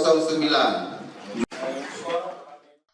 09.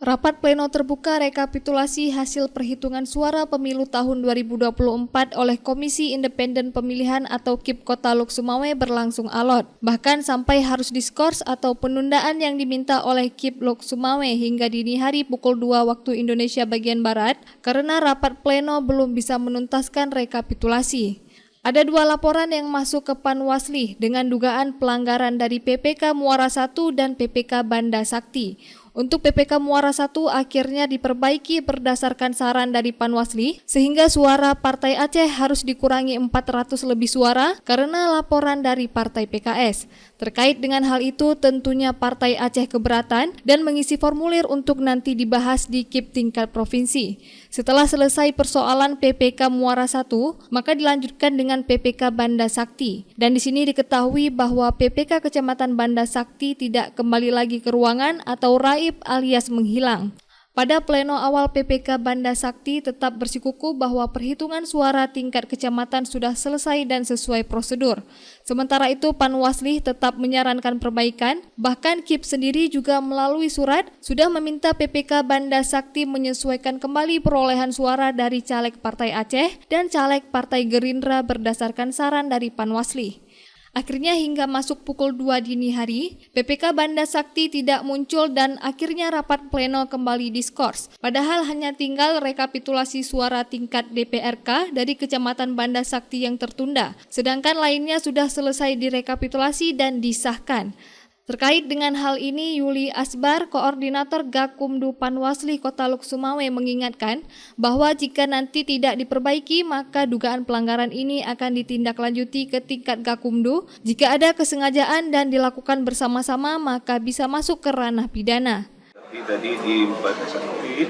Rapat pleno terbuka rekapitulasi hasil perhitungan suara pemilu tahun 2024 oleh Komisi Independen Pemilihan atau KIP Kota Lok Sumawe berlangsung alot. Bahkan sampai harus diskors atau penundaan yang diminta oleh KIP Lok Sumawe hingga dini hari pukul 2 waktu Indonesia bagian Barat karena rapat pleno belum bisa menuntaskan rekapitulasi. Ada 2 laporan yang masuk ke Panwasli dengan dugaan pelanggaran dari PPK Muara 1 dan PPK Banda Sakti. Untuk PPK Muara 1 akhirnya diperbaiki berdasarkan saran dari Panwasli sehingga suara Partai Aceh harus dikurangi 400 lebih suara karena laporan dari Partai PKS. Terkait dengan hal itu tentunya Partai Aceh keberatan dan mengisi formulir untuk nanti dibahas di KIP tingkat provinsi. Setelah selesai persoalan PPK Muara 1, maka dilanjutkan dengan PPK Banda Sakti. Dan di sini diketahui bahwa PPK Kecamatan Banda Sakti tidak kembali lagi ke ruangan atau raib alias menghilang. Pada pleno awal PPK Banda Sakti tetap bersikukuh bahwa perhitungan suara tingkat kecamatan sudah selesai dan sesuai prosedur. Sementara itu Panwasli tetap menyarankan perbaikan, bahkan KIP sendiri juga melalui surat sudah meminta PPK Banda Sakti menyesuaikan kembali perolehan suara dari caleg Partai Aceh dan caleg Partai Gerindra berdasarkan saran dari Panwasli. Akhirnya hingga masuk pukul 2 dini hari, PPK Banda Sakti tidak muncul dan akhirnya rapat pleno kembali diskors. Padahal hanya tinggal rekapitulasi suara tingkat DPRK dari Kecamatan Banda Sakti yang tertunda, sedangkan lainnya sudah selesai direkapitulasi dan disahkan. Terkait dengan hal ini, Yuli Asbar, Koordinator Gakumdu Panwasli Kota Lok Sumawe mengingatkan bahwa jika nanti tidak diperbaiki, maka dugaan pelanggaran ini akan ditindaklanjuti ke tingkat Gakumdu. Jika ada kesengajaan dan dilakukan bersama-sama, maka bisa masuk ke ranah pidana. Tapi tadi di Banda Sakti,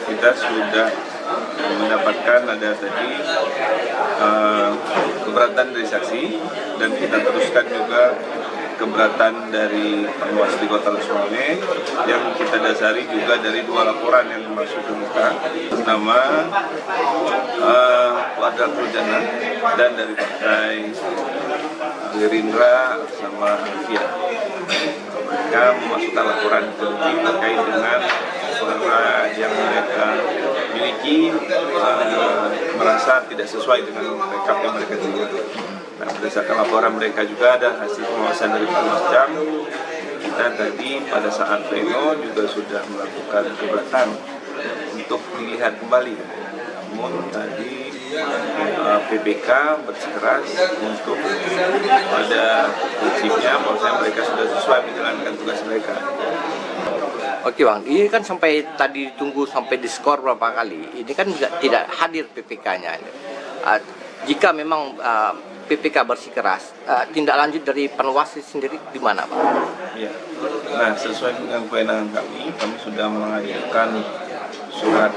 kita sudah mendapatkan ada tadi keberatan dari saksi dan kita teruskan juga keberatan dari Panwasli Kota Lok Sumawe yang kita dasari juga dari 2 laporan yang masuk ke muka nama Wadal Krujana dan dari Partai Gerindra sama Alfia. Mereka memasukkan laporan ke terkait dengan suara yang mereka miliki merasa tidak sesuai dengan rekap yang mereka terima. Nah, berdasarkan laporan mereka juga ada hasil pengawasan dari Panwascam. Kita tadi pada saat pleno juga sudah melakukan keberatan untuk dilihat kembali. Namun tadi PPK bersikeras untuk pada prinsipnya bahwasanya mereka sudah sesuai menjalankan tugas mereka. Oke Bang, ini kan sampai tadi tunggu sampai diskor berapa kali. Ini kan tidak hadir PPK-nya. Jika memang PPK bersikeras, tindak lanjut dari Panwasli sendiri di mana Pak? Ya. Nah, sesuai dengan kewenangan kami sudah mengajukan surat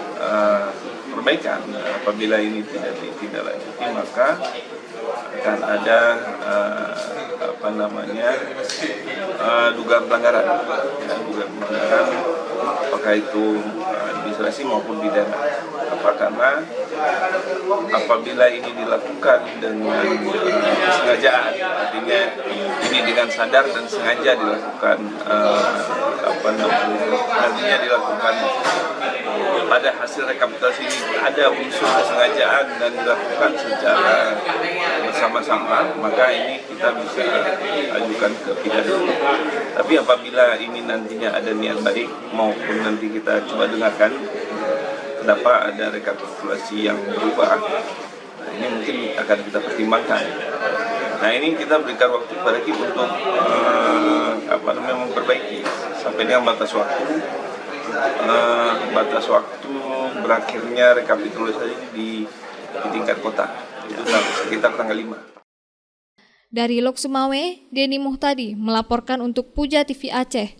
perbaikan. Apabila ini tidak ditindaklanjuti, maka akan ada dugaan pelanggaran, apakah itu administrasi maupun pidana. Karena apabila ini dilakukan dengan kesengajaan, artinya ini dengan sadar dan sengaja dilakukan, nantinya dilakukan pada hasil rekapitulasi ini ada unsur kesengajaan dan dilakukan secara bersama-sama, maka ini kita bisa ajukan ke pidana. Tapi apabila ini nantinya ada niat baik maupun nanti kita coba dengarkan kenapa ada rekapitulasi yang berubah, nah ini mungkin akan kita pertimbangkan. Nah ini kita berikan waktu kepada KIP untuk memperbaiki sampai dengan batas waktu berakhirnya rekapitulasi di tingkat kota, itu sekitar tanggal 5. Dari Lok Sumawe, Denny Muhtadi melaporkan untuk Puja TV Aceh.